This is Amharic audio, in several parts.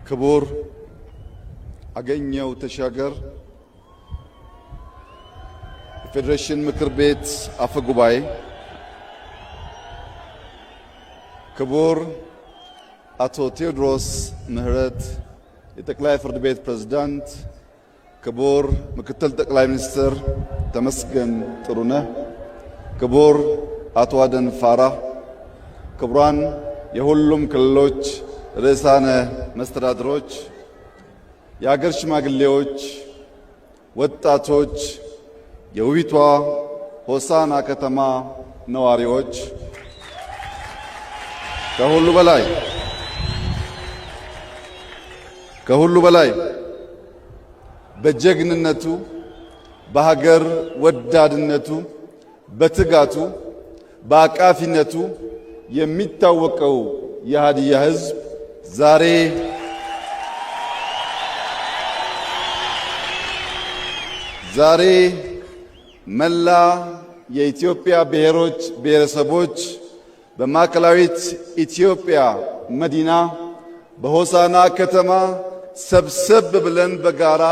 ክቡር አገኘው ተሻገር የፌዴሬሽን ምክር ቤት አፈ ጉባኤ፣ ክቡር አቶ ቴዎድሮስ ምህረት የጠቅላይ ፍርድ ቤት ፕሬዝዳንት፣ ክቡር ምክትል ጠቅላይ ሚኒስትር ተመስገን ጥሩነህ፣ ክቡር አቶ አደን ፋራህ፣ ክቡራን የሁሉም ክልሎች ርዕሳነ መስተዳድሮች፣ የአገር ሽማግሌዎች፣ ወጣቶች፣ የውቢቷ ሆሳና ከተማ ነዋሪዎች፣ ከሁሉ በላይ በጀግንነቱ፣ በሀገር ወዳድነቱ፣ በትጋቱ፣ በአቃፊነቱ የሚታወቀው የሃዲያ ሕዝብ ዛሬ መላ የኢትዮጵያ ብሔሮች ብሔረሰቦች በማዕከላዊት ኢትዮጵያ መዲና በሆሳና ከተማ ሰብሰብ ብለን በጋራ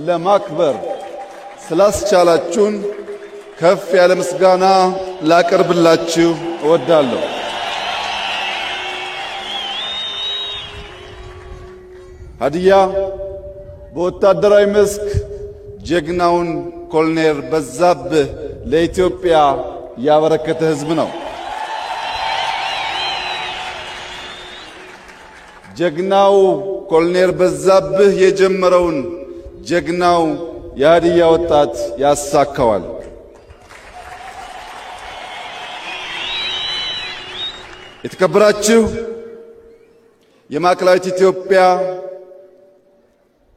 ለማክበር ስላስቻላችሁን ከፍ ያለ ምስጋና ላቀርብላችሁ እወዳለሁ። ሃዲያ በወታደራዊ መስክ ጀግናውን ኮሎኔል በዛብህ ለኢትዮጵያ ያበረከተ ሕዝብ ነው። ጀግናው ኮሎኔል በዛብህ የጀመረውን ጀግናው የሃዲያ ወጣት ያሳካዋል። የተከበራችሁ የማዕከላዊት ኢትዮጵያ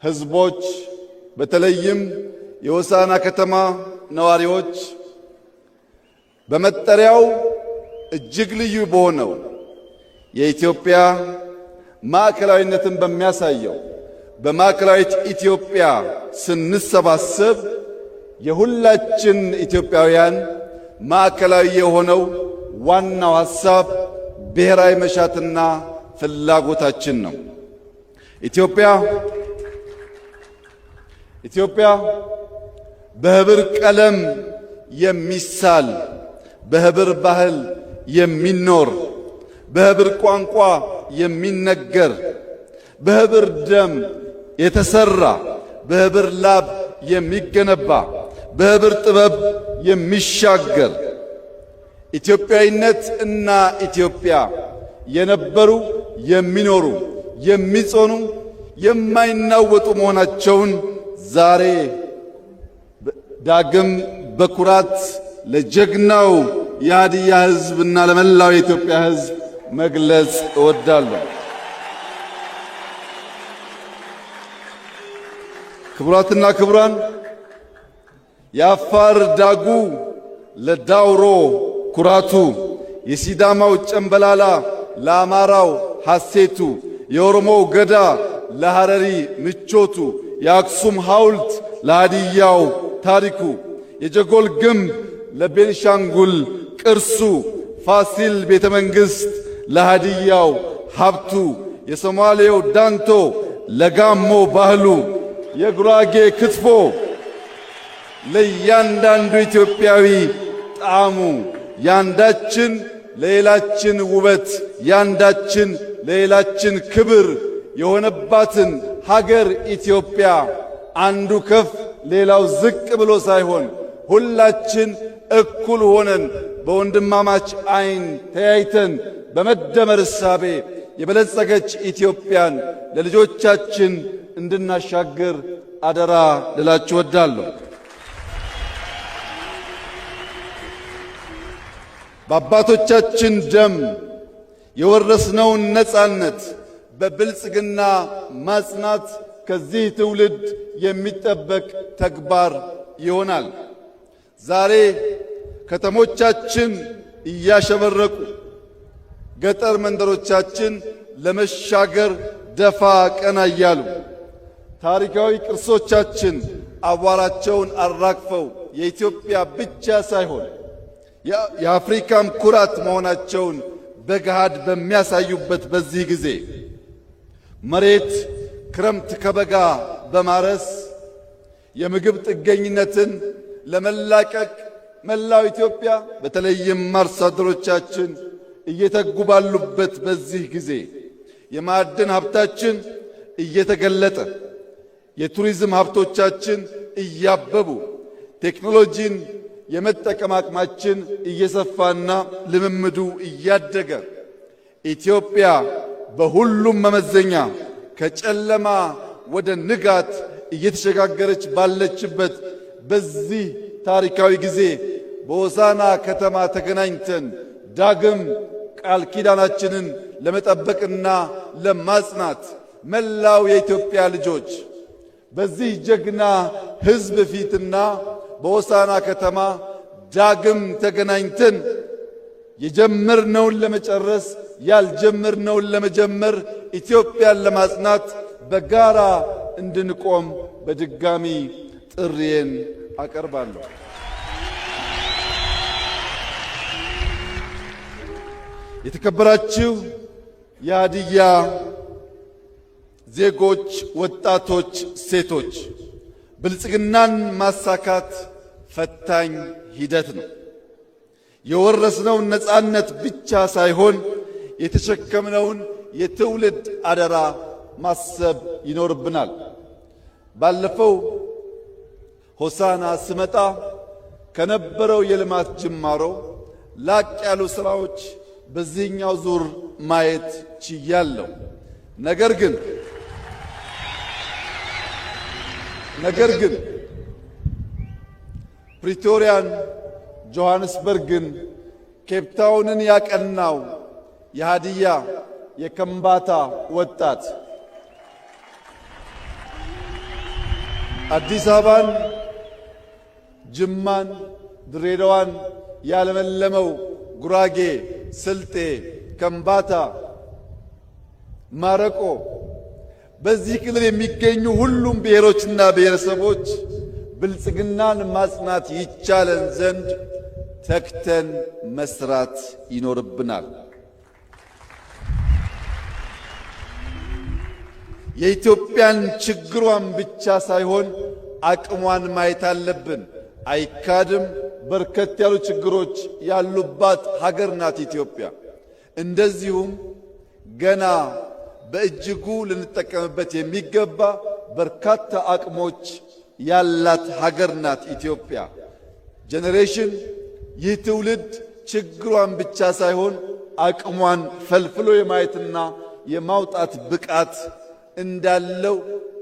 ሕዝቦች፣ በተለይም የሆሳና ከተማ ነዋሪዎች በመጠሪያው እጅግ ልዩ በሆነው የኢትዮጵያ ማዕከላዊነትን በሚያሳየው በማዕከላዊት ኢትዮጵያ ስንሰባሰብ የሁላችን ኢትዮጵያውያን ማዕከላዊ የሆነው ዋናው ሐሳብ ብሔራዊ መሻትና ፍላጎታችን ነው። ኢትዮጵያ በህብር ቀለም የሚሳል፣ በህብር ባህል የሚኖር፣ በህብር ቋንቋ የሚነገር፣ በህብር ደም የተሰራ፣ በህብር ላብ የሚገነባ፣ በህብር ጥበብ የሚሻገር ኢትዮጵያዊነት እና ኢትዮጵያ የነበሩ የሚኖሩ የሚጾኑ የማይናወጡ መሆናቸውን ዛሬ ዳግም በኩራት ለጀግናው የሃዲያ ሕዝብ እና ለመላው የኢትዮጵያ ሕዝብ መግለጽ እወዳለሁ። ክቡራትና ክቡራን፣ የአፋር ዳጉ ለዳውሮ ኩራቱ፣ የሲዳማው ጨምበላላ ለአማራው ሐሴቱ፣ የኦሮሞው ገዳ ለሐረሪ ምቾቱ፣ የአክሱም ሐውልት ለሃዲያው ታሪኩ፣ የጀጎል ግንብ ለቤንሻንጉል ቅርሱ፣ ፋሲል ቤተ መንግሥት ለሃዲያው ሀብቱ፣ የሶማሌው ዳንቶ ለጋሞ ባህሉ፣ የጉራጌ ክትፎ ለእያንዳንዱ ኢትዮጵያዊ ጣዕሙ፣ ያንዳችን ለሌላችን ውበት፣ ያንዳችን ለሌላችን ክብር የሆነባትን ሀገር ኢትዮጵያ አንዱ ከፍ ሌላው ዝቅ ብሎ ሳይሆን ሁላችን እኩል ሆነን በወንድማማች ዓይን ተያይተን በመደመር እሳቤ የበለጸገች ኢትዮጵያን ለልጆቻችን እንድናሻግር አደራ ልላችሁ እወዳለሁ። በአባቶቻችን ደም የወረስነውን ነጻነት በብልጽግና ማጽናት ከዚህ ትውልድ የሚጠበቅ ተግባር ይሆናል። ዛሬ ከተሞቻችን እያሸበረቁ ገጠር መንደሮቻችን ለመሻገር ደፋ ቀና እያሉ ታሪካዊ ቅርሶቻችን አቧራቸውን አራግፈው የኢትዮጵያ ብቻ ሳይሆን የአፍሪካም ኩራት መሆናቸውን በገሃድ በሚያሳዩበት በዚህ ጊዜ መሬት ክረምት ከበጋ በማረስ የምግብ ጥገኝነትን ለመላቀቅ መላው ኢትዮጵያ በተለይም አርሶ አደሮቻችን እየተጉ ባሉበት በዚህ ጊዜ የማዕድን ሀብታችን እየተገለጠ የቱሪዝም ሀብቶቻችን እያበቡ ቴክኖሎጂን የመጠቀም አቅማችን እየሰፋና ልምምዱ እያደገ ኢትዮጵያ በሁሉም መመዘኛ ከጨለማ ወደ ንጋት እየተሸጋገረች ባለችበት በዚህ ታሪካዊ ጊዜ በሆሳዕና ከተማ ተገናኝተን ዳግም ቃል ኪዳናችንን ለመጠበቅና ለማጽናት መላው የኢትዮጵያ ልጆች በዚህ ጀግና ሕዝብ ፊትና በሆሳዕና ከተማ ዳግም ተገናኝተን የጀመርነውን ለመጨረስ ያልጀመርነውን ለመጀመር ኢትዮጵያን ለማጽናት በጋራ እንድንቆም በድጋሚ ጥሪዬን አቀርባለሁ። የተከበራችሁ የሀዲያ ዜጎች፣ ወጣቶች፣ ሴቶች ብልጽግናን ማሳካት ፈታኝ ሂደት ነው። የወረስነውን ነጻነት ብቻ ሳይሆን የተሸከምነውን የትውልድ አደራ ማሰብ ይኖርብናል። ባለፈው ሆሳዕና ስመጣ ከነበረው የልማት ጅማሮ ላቅ ያሉ ስራዎች በዚህኛው ዙር ማየት ችያለሁ። ነገር ግን ፕሪቶሪያን፣ ጆሐንስበርግን፣ ኬፕታውንን ያቀናው የሀዲያ የከምባታ ወጣት አዲስ አበባን፣ ጅማን፣ ድሬዳዋን ያለመለመው ጉራጌ፣ ስልጤ፣ ከምባታ፣ ማረቆ በዚህ ክልል የሚገኙ ሁሉም ብሔሮችና ብሔረሰቦች ብልጽግናን ማጽናት ይቻለን ዘንድ ተክተን መስራት ይኖርብናል። የኢትዮጵያን ችግሯን ብቻ ሳይሆን አቅሟን ማየት አለብን። አይካድም፣ በርከት ያሉ ችግሮች ያሉባት ሀገር ናት ኢትዮጵያ። እንደዚሁም ገና በእጅጉ ልንጠቀምበት የሚገባ በርካታ አቅሞች ያላት ሀገር ናት ኢትዮጵያ። ጄኔሬሽን ይህ ትውልድ ችግሯን ብቻ ሳይሆን አቅሟን ፈልፍሎ የማየትና የማውጣት ብቃት እንዳለው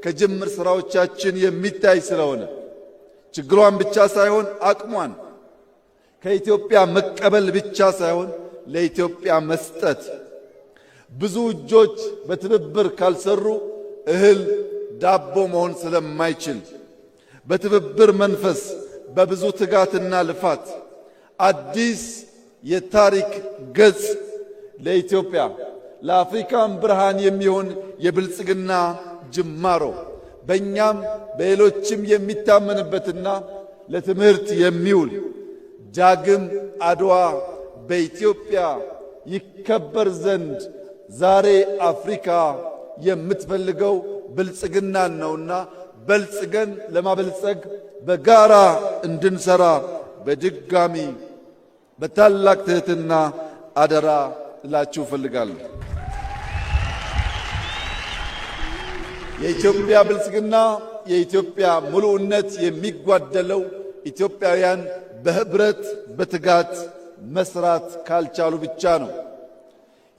ከጅምር ስራዎቻችን የሚታይ ስለሆነ ችግሯን ብቻ ሳይሆን አቅሟን ከኢትዮጵያ መቀበል ብቻ ሳይሆን ለኢትዮጵያ መስጠት። ብዙ እጆች በትብብር ካልሰሩ እህል ዳቦ መሆን ስለማይችል በትብብር መንፈስ በብዙ ትጋትና ልፋት አዲስ የታሪክ ገጽ ለኢትዮጵያ ለአፍሪካም ብርሃን የሚሆን የብልጽግና ጅማሮ በእኛም በሌሎችም የሚታመንበትና ለትምህርት የሚውል ዳግም አድዋ በኢትዮጵያ ይከበር ዘንድ ዛሬ አፍሪካ የምትፈልገው ብልጽግናን ነውና በልጽገን ለማበልጸግ በጋራ እንድንሰራ በድጋሚ በታላቅ ትሕትና አደራ እላችሁ እፈልጋለሁ። የኢትዮጵያ ብልጽግና የኢትዮጵያ ሙሉእነት የሚጓደለው ኢትዮጵያውያን በህብረት በትጋት መስራት ካልቻሉ ብቻ ነው።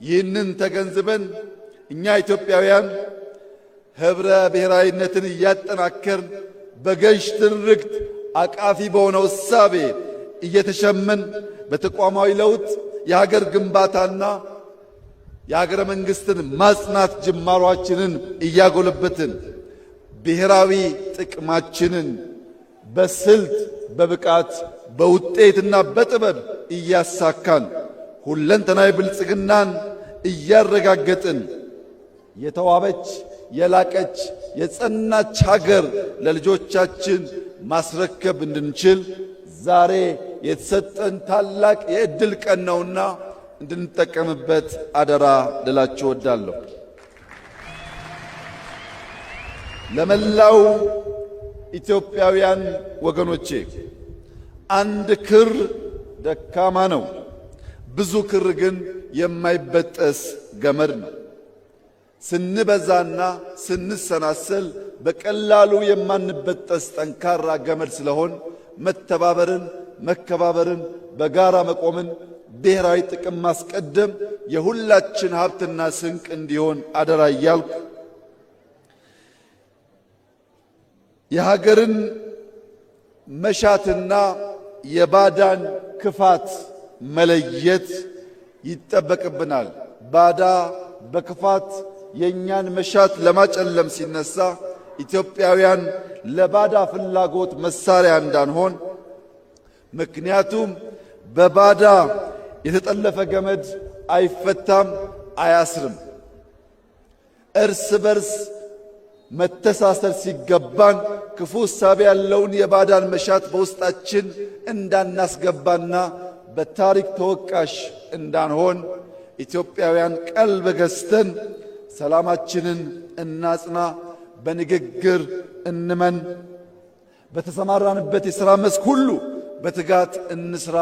ይህንን ተገንዝበን እኛ ኢትዮጵያውያን ህብረ ብሔራዊነትን እያጠናከርን በገዥ ትርክት አቃፊ በሆነው እሳቤ እየተሸመን በተቋማዊ ለውጥ የሀገር ግንባታና የሀገረ መንግስትን ማጽናት ጅማሯችንን እያጎለበትን ብሔራዊ ጥቅማችንን በስልት በብቃት በውጤትና በጥበብ እያሳካን ሁለንተናዊ ብልጽግናን እያረጋገጥን የተዋበች የላቀች የጸናች ሀገር ለልጆቻችን ማስረከብ እንድንችል ዛሬ የተሰጠን ታላቅ የዕድል ቀን ነውና እንድንጠቀምበት አደራ ልላችሁ እወዳለሁ። ለመላው ኢትዮጵያውያን ወገኖቼ አንድ ክር ደካማ ነው፣ ብዙ ክር ግን የማይበጠስ ገመድ ነው። ስንበዛና ስንሰናሰል በቀላሉ የማንበጠስ ጠንካራ ገመድ ስለሆን መተባበርን፣ መከባበርን፣ በጋራ መቆምን፣ ብሔራዊ ጥቅም ማስቀደም የሁላችን ሀብትና ስንቅ እንዲሆን አደራ እያልኩ የሀገርን መሻትና የባዳን ክፋት መለየት ይጠበቅብናል። ባዳ በክፋት የእኛን መሻት ለማጨለም ሲነሳ ኢትዮጵያውያን ለባዳ ፍላጎት መሳሪያ እንዳንሆን። ምክንያቱም በባዳ የተጠለፈ ገመድ አይፈታም፣ አያስርም። እርስ በርስ መተሳሰር ሲገባን ክፉ እሳቤ ያለውን የባዳን መሻት በውስጣችን እንዳናስገባና በታሪክ ተወቃሽ እንዳንሆን ኢትዮጵያውያን ቀልብ ገዝተን ሰላማችንን እናጽና፣ በንግግር እንመን፣ በተሰማራንበት የሥራ መስክ ሁሉ በትጋት እንስራ፣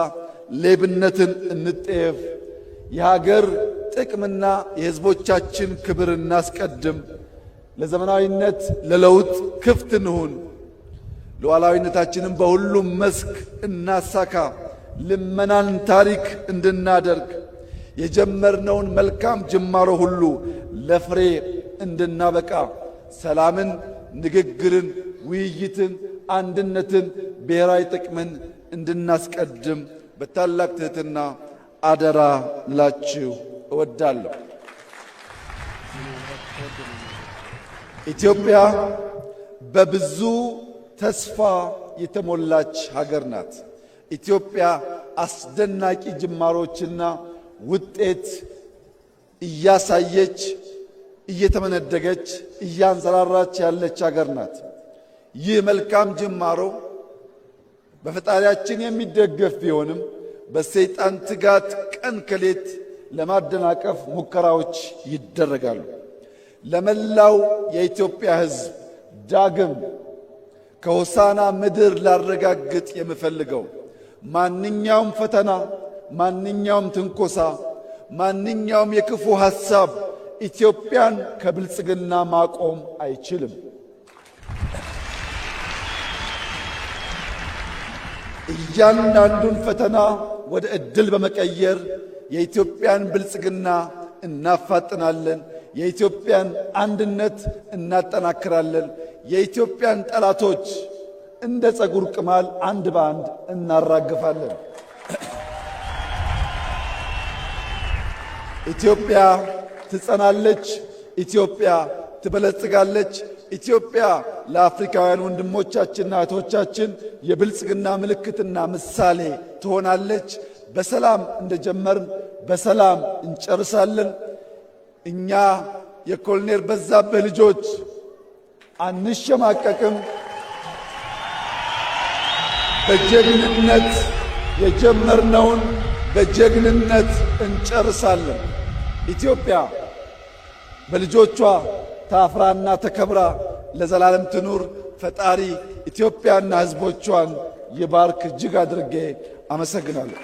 ሌብነትን እንጠየፍ፣ የሀገር ጥቅምና የሕዝቦቻችን ክብር እናስቀድም፣ ለዘመናዊነት ለለውጥ ክፍት እንሁን፣ ሉዓላዊነታችንን በሁሉም መስክ እናሳካ፣ ልመናን ታሪክ እንድናደርግ የጀመርነውን መልካም ጅማሮ ሁሉ ለፍሬ እንድናበቃ ሰላምን፣ ንግግርን፣ ውይይትን፣ አንድነትን፣ ብሔራዊ ጥቅምን እንድናስቀድም በታላቅ ትሕትና አደራ ላችሁ እወዳለሁ። ኢትዮጵያ በብዙ ተስፋ የተሞላች ሀገር ናት። ኢትዮጵያ አስደናቂ ጅማሮችና ውጤት እያሳየች እየተመነደገች እያንሰራራች ያለች ሀገር ናት። ይህ መልካም ጅማሮ በፈጣሪያችን የሚደገፍ ቢሆንም በሰይጣን ትጋት ቀን ከሌት ለማደናቀፍ ሙከራዎች ይደረጋሉ። ለመላው የኢትዮጵያ ሕዝብ ዳግም ከሆሳና ምድር ላረጋግጥ የምፈልገው ማንኛውም ፈተና፣ ማንኛውም ትንኮሳ፣ ማንኛውም የክፉ ሐሳብ ኢትዮጵያን ከብልጽግና ማቆም አይችልም። እያንዳንዱን ፈተና ወደ ዕድል በመቀየር የኢትዮጵያን ብልጽግና እናፋጥናለን። የኢትዮጵያን አንድነት እናጠናክራለን። የኢትዮጵያን ጠላቶች እንደ ጸጉር ቅማል አንድ በአንድ እናራግፋለን። ኢትዮጵያ ትጸናለች። ኢትዮጵያ ትበለጽጋለች። ኢትዮጵያ ለአፍሪካውያን ወንድሞቻችንና እህቶቻችን የብልጽግና ምልክትና ምሳሌ ትሆናለች። በሰላም እንደጀመርን በሰላም እንጨርሳለን። እኛ የኮሎኔል በዛብህ ልጆች አንሸማቀቅም። በጀግንነት የጀመርነውን በጀግንነት እንጨርሳለን። ኢትዮጵያ በልጆቿ ታፍራና ተከብራ ለዘላለም ትኑር። ፈጣሪ ኢትዮጵያና ሕዝቦቿን ይባርክ። እጅግ አድርጌ አመሰግናለሁ።